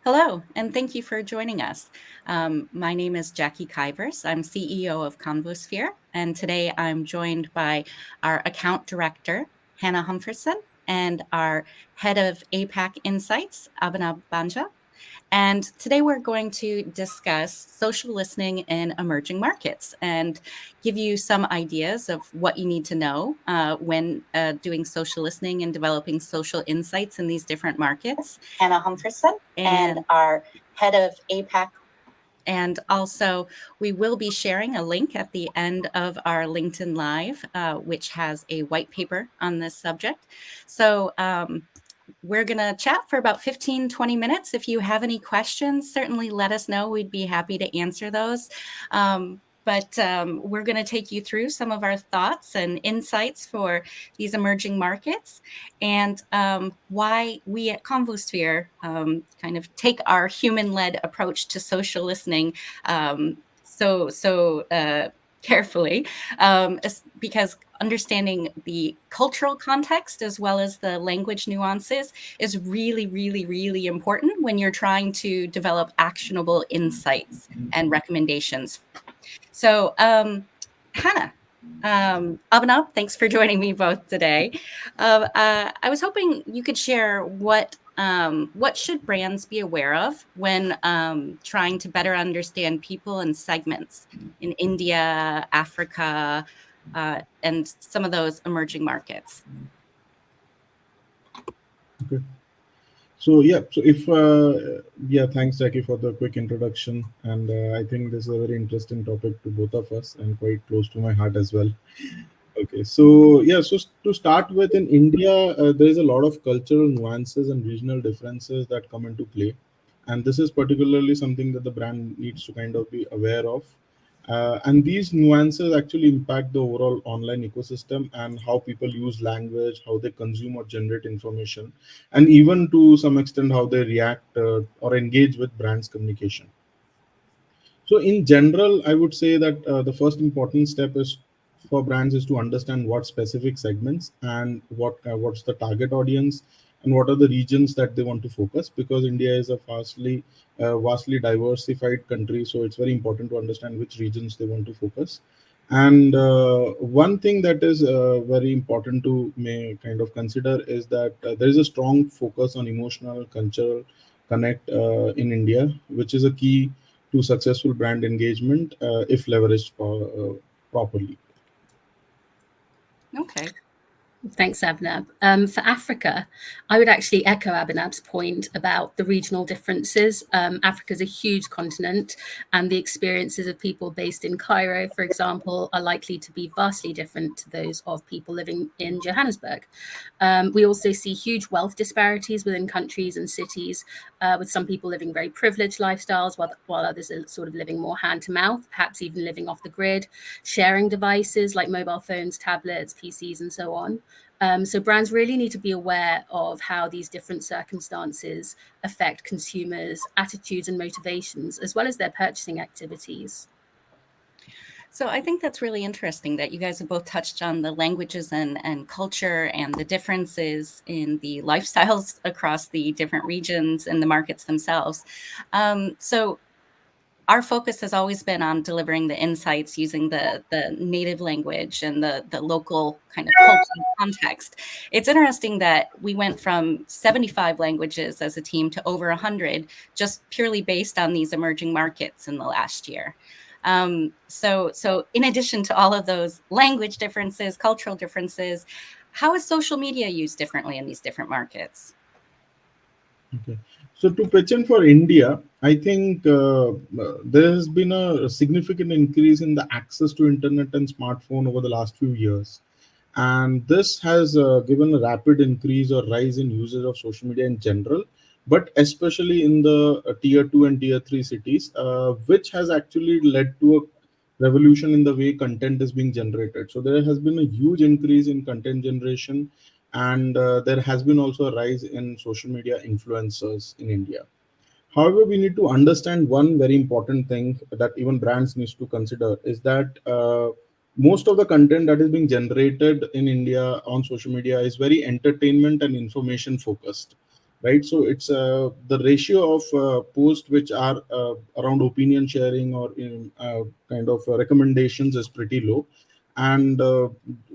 Hello, and thank you for joining us. My name is Jackie Cuyvers. I'm CEO of Convosphere, and today I'm joined by our account director, Hannah Humpherson, and our head of APAC Insights, Abhinab Bhanja. And today we're going to discuss social listening in emerging markets and give you some ideas of what you need to know when doing social listening and developing social insights in these different markets. Hannah Humpherson and our head of APAC. And also, we will be sharing a link at the end of our LinkedIn Live, which has a white paper on this subject. So we're going to chat for about 15-20 minutes. If you have any questions, certainly let us know. We'd be happy to answer those. But we're going to take you through some of our thoughts and insights for these emerging markets and why we at Convosphere kind of take our human-led approach to social listening carefully, because understanding the cultural context as well as the language nuances is really, really, really important when you're trying to develop actionable insights and recommendations. So, Hannah, Abhinab, thanks for joining me both today. I was hoping you could share what should brands be aware of when trying to better understand people and segments in India, Africa, and some of those emerging markets. Okay. Thanks, Jackie, for the quick introduction. And I think this is a very interesting topic to both of us and quite close to my heart as well. Okay, so to start with, in India, there is a lot of cultural nuances and regional differences that come into play, and this is particularly something that the brand needs to kind of be aware of. And these nuances actually impact the overall online ecosystem and how people use language, how they consume or generate information, and even to some extent how they react or engage with brands communication. So in general, I would say that the first important step is for brands is to understand what specific segments and what's the target audience and what are the regions that they want to focus, because India is a vastly diversified country, so it's very important to understand which regions they want to focus. And one thing that is very important to may kind of consider is that there is a strong focus on emotional cultural connect in India, which is a key to successful brand engagement if leveraged properly. Okay. Thanks, Abhinab. For Africa, I would actually echo Abhinab's point about the regional differences. Africa is a huge continent, and the experiences of people based in Cairo, for example, are likely to be vastly different to those of people living in Johannesburg. We also see huge wealth disparities within countries and cities, with some people living very privileged lifestyles, while others are sort of living more hand to mouth, perhaps even living off the grid, sharing devices like mobile phones, tablets, PCs, and so on. So brands really need to be aware of how these different circumstances affect consumers' attitudes and motivations, as well as their purchasing activities. So I think that's really interesting that you guys have both touched on the languages and culture and the differences in the lifestyles across the different regions and the markets themselves. So our focus has always been on delivering the insights using the native language and the local kind of cultural context. It's interesting that we went from 75 languages as a team to over 100, just purely based on these emerging markets in the last year. So in addition to all of those language differences, cultural differences, how is social media used differently in these different markets? Okay. So to pitch in for India, I think there has been a significant increase in the access to internet and smartphone over the last few years. And this has given a rapid increase or rise in usage of social media in general, but especially in the tier 2 and tier 3 cities, which has actually led to a revolution in the way content is being generated. So there has been a huge increase in content generation, and there has been also a rise in social media influencers in India. However, we need to understand one very important thing that even brands need to consider is that most of the content that is being generated in India on social media is very entertainment and information focused, right? So it's the ratio of posts which are around opinion sharing or kind of recommendations is pretty low, and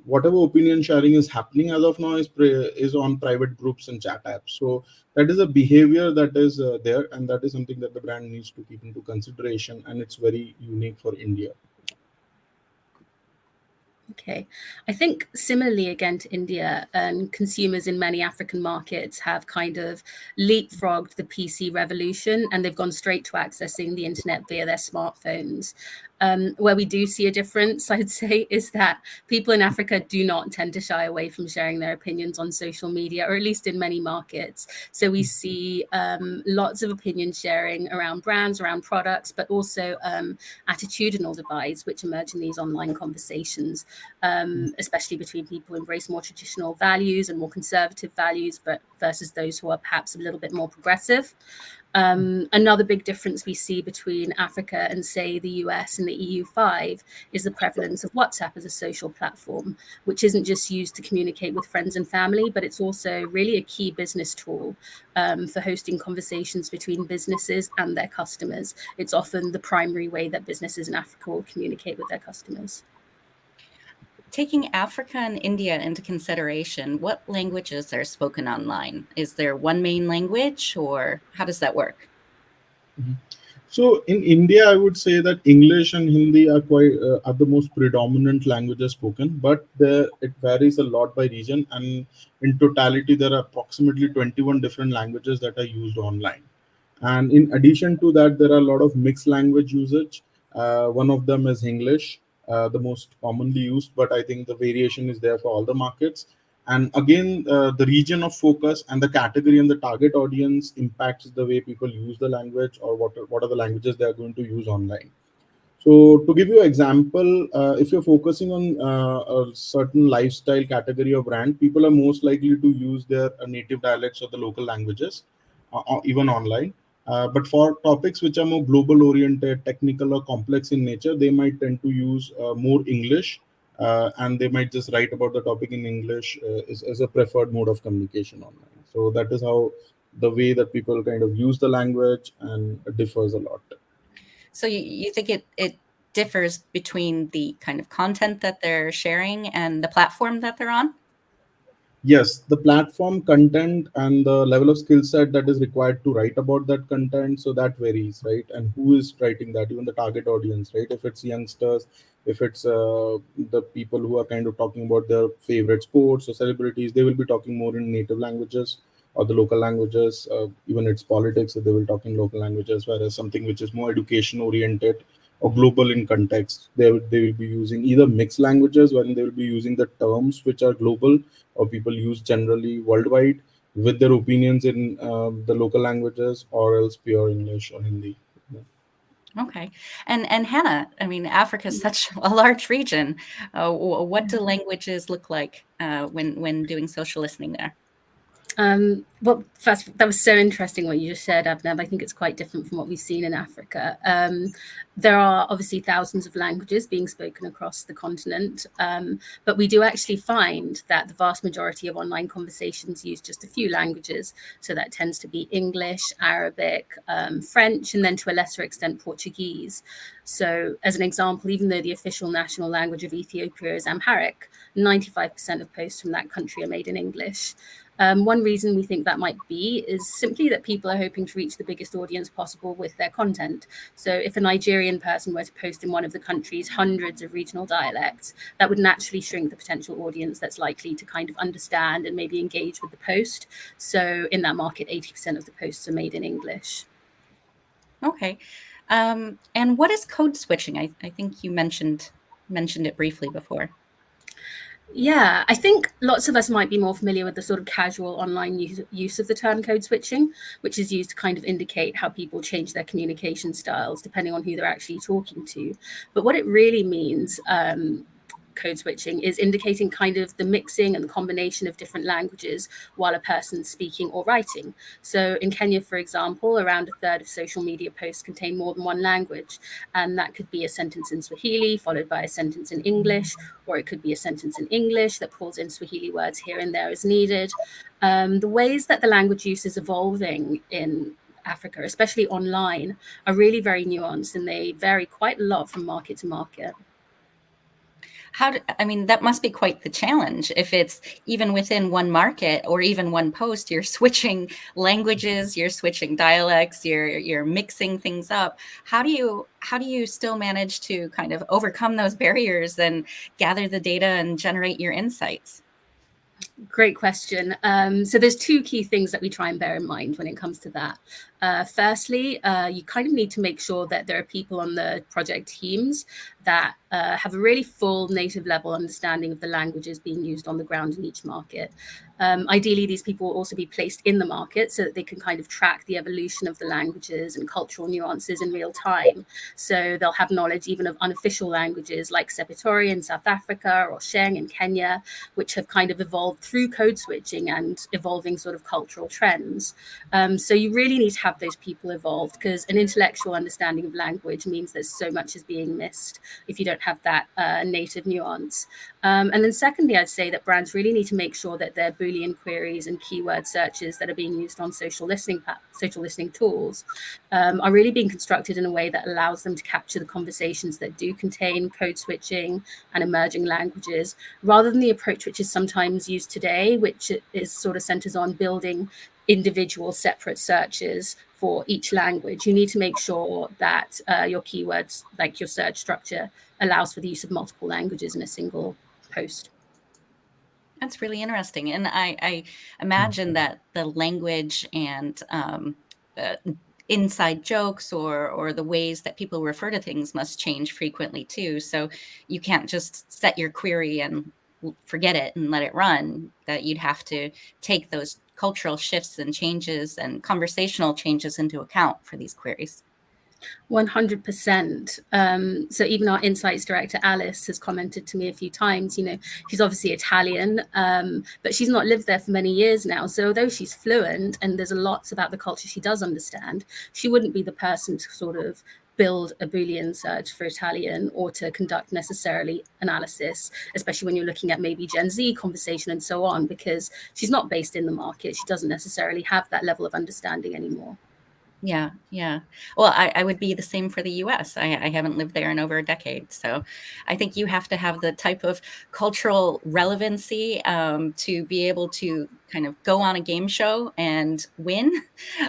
whatever opinion sharing is happening as of now is on private groups and chat apps. So that is a behavior that is there, and that is something that the brand needs to keep into consideration, and it's very unique for India. Okay. I think similarly again to India, consumers in many African markets have kind of leapfrogged the PC revolution, and they've gone straight to accessing the internet via their smartphones. Where we do see a difference, I'd say, is that people in Africa do not tend to shy away from sharing their opinions on social media, or at least in many markets. So we see lots of opinion sharing around brands, around products, but also attitudinal divides which emerge in these online conversations, especially between people who embrace more traditional values and more conservative values, but versus those who are perhaps a little bit more progressive. Another big difference we see between Africa and, say, the US and the EU5 is the prevalence of WhatsApp as a social platform, which isn't just used to communicate with friends and family, but it's also really a key business tool for hosting conversations between businesses and their customers. It's often the primary way that businesses in Africa will communicate with their customers. Taking Africa and India into consideration, what languages are spoken online? Is there one main language, or how does that work? So in India, I would say that English and Hindi are the most predominant languages spoken, but it varies a lot by region. And in totality, there are approximately 21 different languages that are used online. And in addition to that, there are a lot of mixed language usage. One of them is English, the most commonly used, but I think the variation is there for all the markets. And again, the region of focus and the category and the target audience impacts the way people use the language, or what are the languages they are going to use online. So to give you an example, if you're focusing on a certain lifestyle category or brand, people are most likely to use their native dialects or the local languages, even online. But for topics which are more global oriented, technical or complex in nature, they might tend to use more English, and they might just write about the topic in English as a preferred mode of communication online. So that is how the way that people kind of use the language and differs a lot. So you think it differs between the kind of content that they're sharing and the platform that they're on? Yes, the platform content and the level of skill set that is required to write about that content, so that varies, right? And who is writing that, even the target audience, right? If it's youngsters, if it's the people who are kind of talking about their favorite sports or celebrities, they will be talking more in native languages or the local languages. Even it's politics, so they will talk in local languages. Whereas something which is more education oriented or global in context, they will be using either mixed languages, when they will be using the terms which are global or people use generally worldwide, with their opinions in the local languages, or else pure English or Hindi. Yeah. Okay. And Hannah, I mean, Africa is such a large region. What do languages look like when doing social listening there? Well, first, that was so interesting what you just shared, Abhinab. I think it's quite different from what we've seen in Africa. There are obviously thousands of languages being spoken across the continent, but we do actually find that the vast majority of online conversations use just a few languages. So that tends to be English, Arabic, French, and then to a lesser extent, Portuguese. So as an example, even though the official national language of Ethiopia is Amharic, 95% of posts from that country are made in English. One reason we think that might be is simply that people are hoping to reach the biggest audience possible with their content. So if a Nigerian person were to post in one of the country's hundreds of regional dialects, that would naturally shrink the potential audience that's likely to kind of understand and maybe engage with the post. So in that market, 80% of the posts are made in English. Okay. And what is code switching? I think you mentioned it briefly before. Yeah, I think lots of us might be more familiar with the sort of casual online use of the term code switching, which is used to kind of indicate how people change their communication styles depending on who they're actually talking to. But what it really means code switching is indicating kind of the mixing and the combination of different languages while a person's speaking or writing. So in Kenya, for example, around a third of social media posts contain more than one language. And that could be a sentence in Swahili followed by a sentence in English, or it could be a sentence in English that pulls in Swahili words here and there as needed. The ways that the language use is evolving in Africa, especially online, are really very nuanced, and they vary quite a lot from market to market. I mean, that must be quite the challenge. If it's even within one market or even one post, you're switching languages, you're switching dialects, you're mixing things up. How do you still manage to kind of overcome those barriers and gather the data and generate your insights? Great question. So there's two key things that we try and bear in mind when it comes to that. Firstly, you kind of need to make sure that there are people on the project teams that have a really full native level understanding of the languages being used on the ground in each market. Ideally, these people will also be placed in the market so that they can kind of track the evolution of the languages and cultural nuances in real time. So they'll have knowledge even of unofficial languages like Sepitori in South Africa or Sheng in Kenya, which have kind of evolved through code switching and evolving sort of cultural trends. So you really need to have those people involved, because an intellectual understanding of language means that so much is being missed if you don't have that native nuance. And then secondly, I'd say that brands really need to make sure that their Boolean queries and keyword searches that are being used on social listening tools are really being constructed in a way that allows them to capture the conversations that do contain code switching and emerging languages, rather than the approach which is sometimes used today, which is sort of centers on building individual separate searches for each language. You need to make sure that your keywords, like your search structure, allows for the use of multiple languages in a single post. That's really interesting. And I imagine that the language and uh, inside jokes or the ways that people refer to things must change frequently too. So you can't just set your query and forget it and let it run, that you'd have to take those cultural shifts and changes and conversational changes into account for these queries. 100%. So even our insights director, Alice, has commented to me a few times, she's obviously Italian, but she's not lived there for many years now. So although she's fluent and there's a lot about the culture she does understand, she wouldn't be the person to sort of build a Boolean search for Italian or to conduct necessarily analysis, especially when you're looking at maybe Gen Z conversation and so on, because she's not based in the market. She doesn't necessarily have that level of understanding anymore. Yeah, yeah. Well, I would be the same for the US. I haven't lived there in over a decade. So I think you have to have the type of cultural relevancy to be able to kind of go on a game show and win,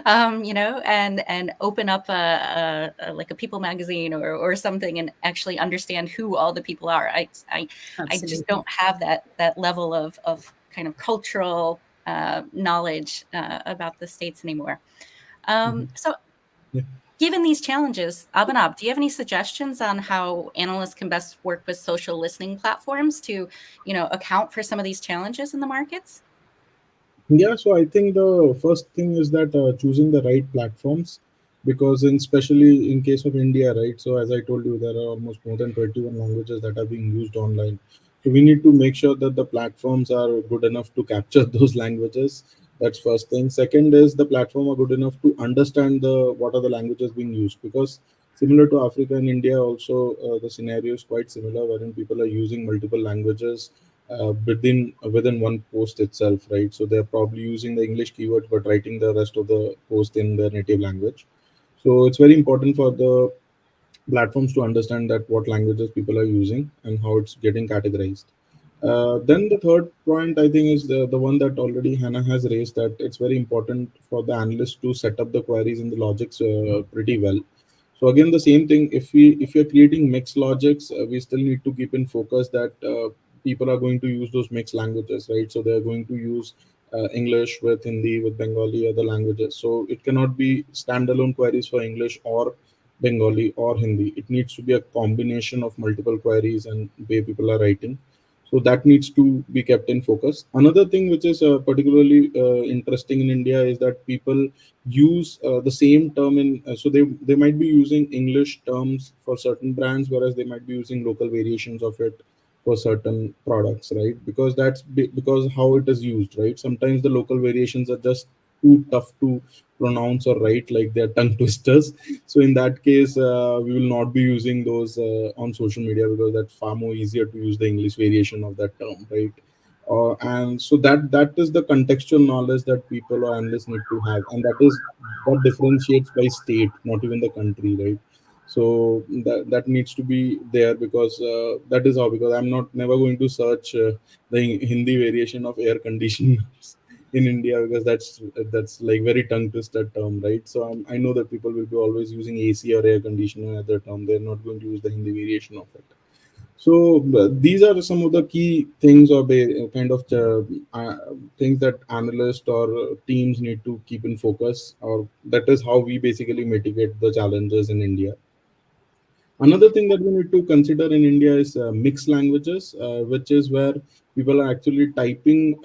and open up like a People magazine or something and actually understand who all the people are. I just don't have that level of kind of cultural knowledge about the States anymore. So Yeah. given these challenges, Abhinab, do you have any suggestions on how analysts can best work with social listening platforms to, account for some of these challenges in the markets? Yeah, so I think the first thing is that choosing the right platforms, because especially in case of India, right? So as I told you, there are almost more than 21 languages that are being used online. So we need to make sure that the platforms are good enough to capture those languages. That's first thing. Second is the platform are good enough to understand the what are the languages being used, because similar to Africa and India, also the scenario is quite similar, wherein people are using multiple languages within one post itself, right? So they're probably using the English keywords but writing the rest of the post in their native language. So it's very important for the platforms to understand that what languages people are using and how it's getting categorized. Then the third point I think is the one that already Hannah has raised, that it's very important for the analyst to set up the queries and the logics pretty well. So again, the same thing. If you're creating mixed logics, we still need to keep in focus that people are going to use those mixed languages, right? So they're going to use English with Hindi, with Bengali, other languages. So it cannot be standalone queries for English or Bengali or Hindi. It needs to be a combination of multiple queries and way people are writing. So that needs to be kept in focus. Another thing which is particularly interesting in India is that people use the same term in so they might be using English terms for certain brands, whereas they might be using local variations of it for certain products, right? Because because how it is used, right? Sometimes the local variations are just too tough to pronounce or write, like they're tongue twisters. So in that case, we will not be using those on social media, because that's far more easier to use the English variation of that term, right? And so that is the contextual knowledge that people or analysts need to have, and that differentiates by state, not even the country, right? So that needs to be there, because that is how, because I'm not never going to search the Hindi variation of air conditioners in India, because that's like very tongue twisted term, right? So I know that people will be always using AC or air conditioner as their term. They're not going to use the Hindi variation of it. So these are some of the key things, or kind of things that analysts or teams need to keep in focus, or that is how we basically mitigate the challenges in India. Another thing that we need to consider in India is mixed languages, which is where people are actually typing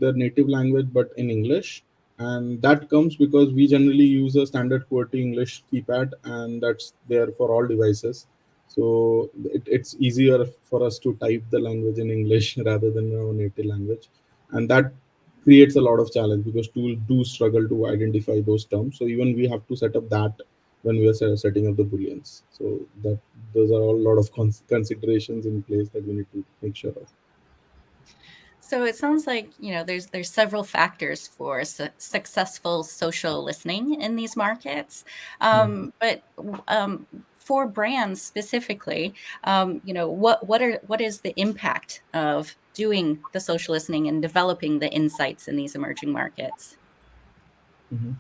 their native language but in English. And that comes because we generally use a standard QWERTY English keypad, and that's there for all devices. So it's easier for us to type the language in English rather than our native language. And that creates a lot of challenge, because tools do struggle to identify those terms. So even we have to set up that when we are setting up the booleans. So that those are all a lot of considerations in place that we need to make sure of. So it sounds like, there's several factors for successful social listening in these markets. Yeah. But for brands specifically, what is the impact of doing the social listening and developing the insights in these emerging markets? Mhm.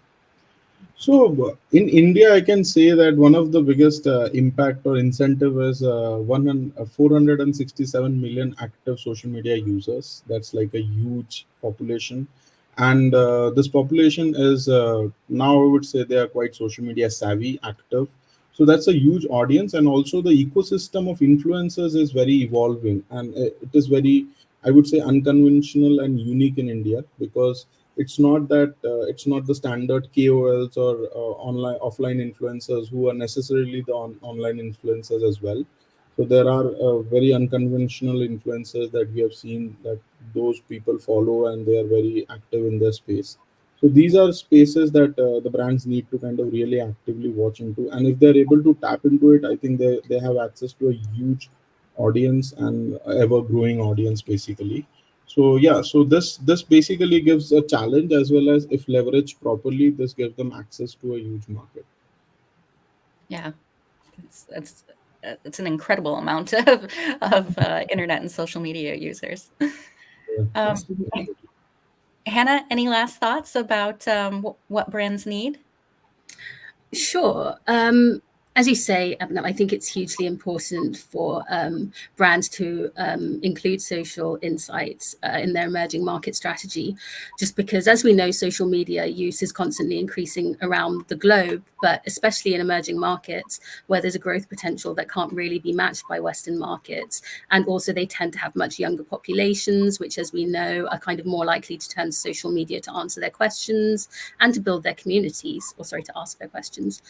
So in India, I can say that one of the biggest impact or incentive is 467 million active social media users. That's like a huge population, and this population is now, I would say, they are quite social media savvy, active. So that's a huge audience, and also the ecosystem of influencers is very evolving, and it is very, I would say, unconventional and unique in India, because it's not the standard KOLs or online offline influencers who are necessarily the online influencers as well. So there are very unconventional influencers that we have seen that those people follow, and they are very active in their space. So these are spaces that the brands need to kind of really actively watch into, and if they're able to tap into it, I think they have access to a huge audience and ever growing audience, basically. So yeah, so this basically gives a challenge, as well as if leveraged properly, this gives them access to a huge market. Yeah, it's it's an incredible amount of internet and social media users. Yeah, Um, Absolutely. Hannah, any last thoughts about what brands need? Sure. As you say, Abhinab, I think it's hugely important for brands to include social insights in their emerging market strategy, just because, as we know, social media use is constantly increasing around the globe, but especially in emerging markets where there's a growth potential that can't really be matched by Western markets. And also, they tend to have much younger populations, which, as we know, are kind of more likely to turn to social media to answer their questions and to build their communities, or sorry, to ask their questions.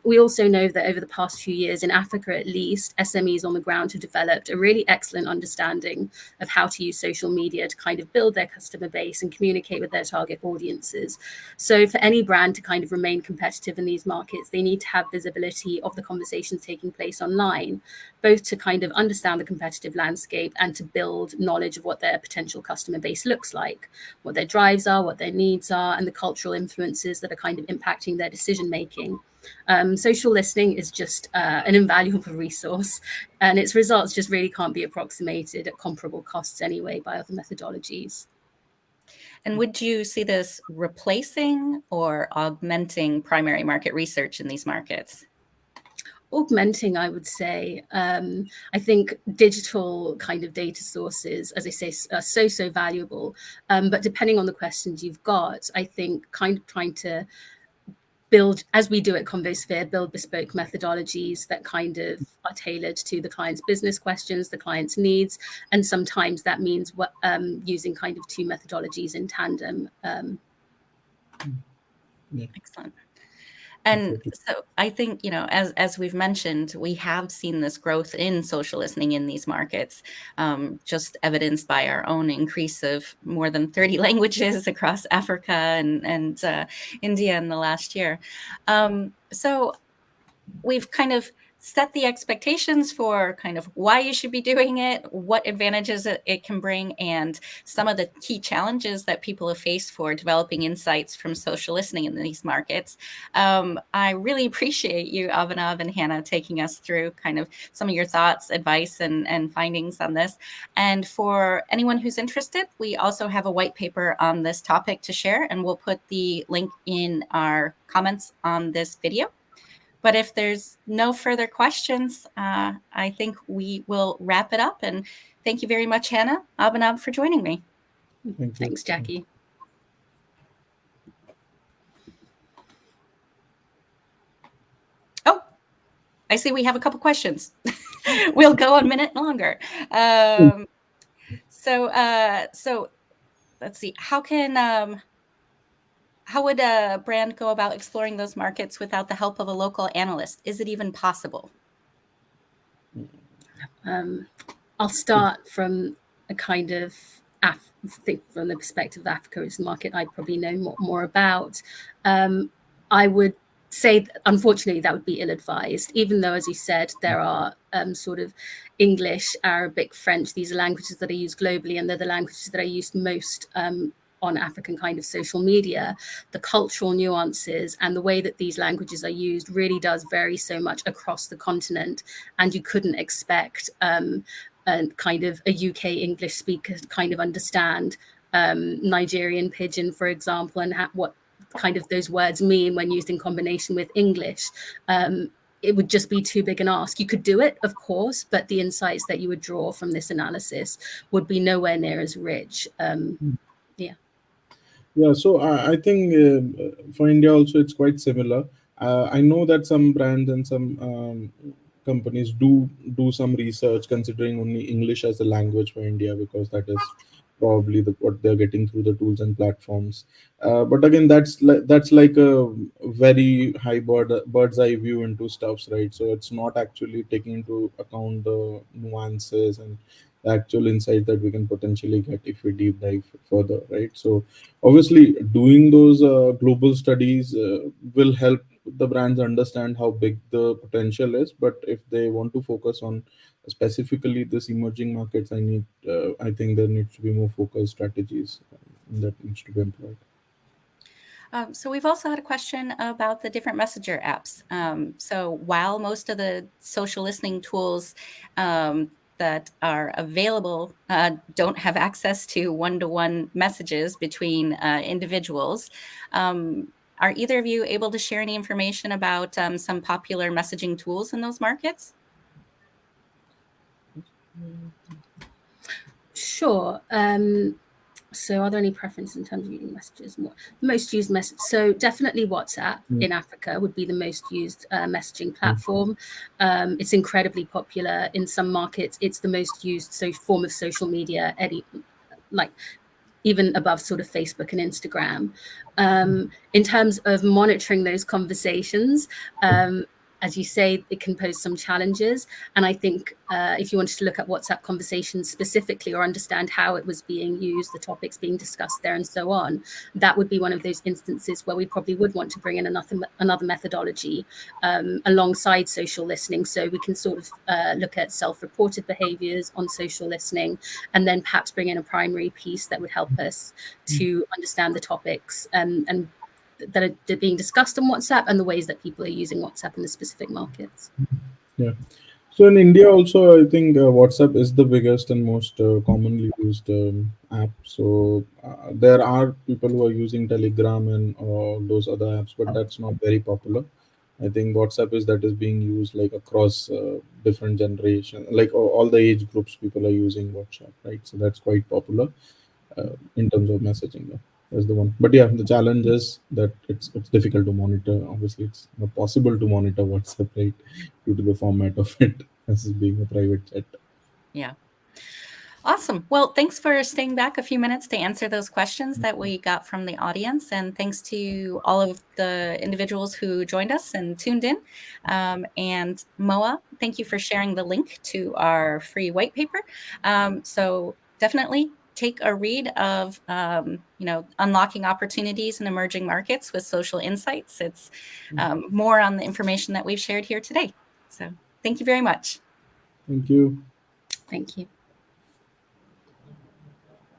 We also know that over the past few years, in Africa at least, SMEs on the ground have developed a really excellent understanding of how to use social media to kind of build their customer base and communicate with their target audiences. So for any brand to kind of remain competitive in these markets, they need to have visibility of the conversations taking place online, both to kind of understand the competitive landscape and to build knowledge of what their potential customer base looks like, what their drives are, what their needs are, and the cultural influences that are kind of impacting their decision making. Social listening is just an invaluable resource, and its results just really can't be approximated at comparable costs anyway by other methodologies. And would you see this replacing or augmenting primary market research in these markets? Augmenting, I would say. I think digital kind of data sources, as I say, are so valuable. But depending on the questions you've got, I think kind of trying to build, as we do at Convosphere, build bespoke methodologies that kind of are tailored to the client's business questions, the client's needs, and sometimes that means using kind of two methodologies in tandem. yeah. Excellent. And Exactly. so I think, as we've mentioned, we have seen this growth in social listening in these markets, just evidenced by our own increase of more than 30 languages across Africa and India in the last year. So we've kind of set the expectations for kind of why you should be doing it, what advantages it can bring, and some of the key challenges that people have faced for developing insights from social listening in these markets. I really appreciate you, Abhinab and Hannah, taking us through kind of some of your thoughts, advice, and findings on this. And for anyone who's interested, we also have a white paper on this topic to share, and we'll put the link in our comments on this video. But if there's no further questions, I think we will wrap it up. And thank you very much, Hannah, Abhinab, for joining me. Thank you. Thanks, Jackie. Oh, I see we have a couple questions. We'll go a minute longer. So let's see. How would a brand go about exploring those markets without the help of a local analyst? Is it even possible? I'll start from a kind of think from the perspective of Africa as a market I probably know more about. I would say, unfortunately, that would be ill-advised, even though, as you said, there are sort of English, Arabic, French. These are languages that are used globally, and they're the languages that are used most on African kind of social media. The cultural nuances and the way that these languages are used really does vary so much across the continent, and you couldn't expect kind of a UK English speaker to kind of understand Nigerian pidgin, for example, and what kind of those words mean when used in combination with English. It would just be too big an ask. You could do it, of course, but the insights that you would draw from this analysis would be nowhere near as rich. Yeah, so I think for India also it's quite similar. I know that some brands and some companies do some research considering only English as a language for India, because that is probably what they're getting through the tools and platforms. But again, that's like a very high bird's eye view into stuffs, right? So it's not actually taking into account the nuances and the actual insight that we can potentially get if we deep dive further, right? So obviously doing those global studies will help the brands understand how big the potential is, but if they want to focus on specifically this emerging markets, I think there needs to be more focused strategies that needs to be employed. So we've also had a question about the different messenger apps. So while most of the social listening tools that are available don't have access to one-to-one messages between individuals, are either of you able to share any information about some popular messaging tools in those markets? Sure. So are there any preferences in terms of using messages? Most used message. So definitely WhatsApp in Africa would be the most used messaging platform. It's incredibly popular in some markets. It's the most used form of social media, like even above sort of Facebook and Instagram. In terms of monitoring those conversations, as you say, it can pose some challenges. And I think if you wanted to look at WhatsApp conversations specifically or understand how it was being used, the topics being discussed there and so on, that would be one of those instances where we probably would want to bring in another methodology alongside social listening. So we can sort of look at self-reported behaviors on social listening, and then perhaps bring in a primary piece that would help us to understand the topics and that are being discussed on WhatsApp and the ways that people are using WhatsApp in the specific markets. Yeah. So in India also, I think WhatsApp is the biggest and most commonly used app. So there are people who are using Telegram and those other apps, but that's not very popular. I think WhatsApp is being used like across different generations, like all the age groups. People are using WhatsApp, right? So that's quite popular in terms of messaging. Yeah, that's the one. But yeah, the challenge is that it's difficult to monitor. Obviously, it's not possible to monitor WhatsApp, right, due to the format of it as being a private chat. Yeah. Awesome. Well, thanks for staying back a few minutes to answer those questions that we got from the audience. And thanks to all of the individuals who joined us and tuned in. And Moa, thank you for sharing the link to our free white paper. So definitely take a read of, unlocking opportunities in emerging markets with social insights. It's more on the information that we've shared here today. So thank you very much. Thank you. Thank you.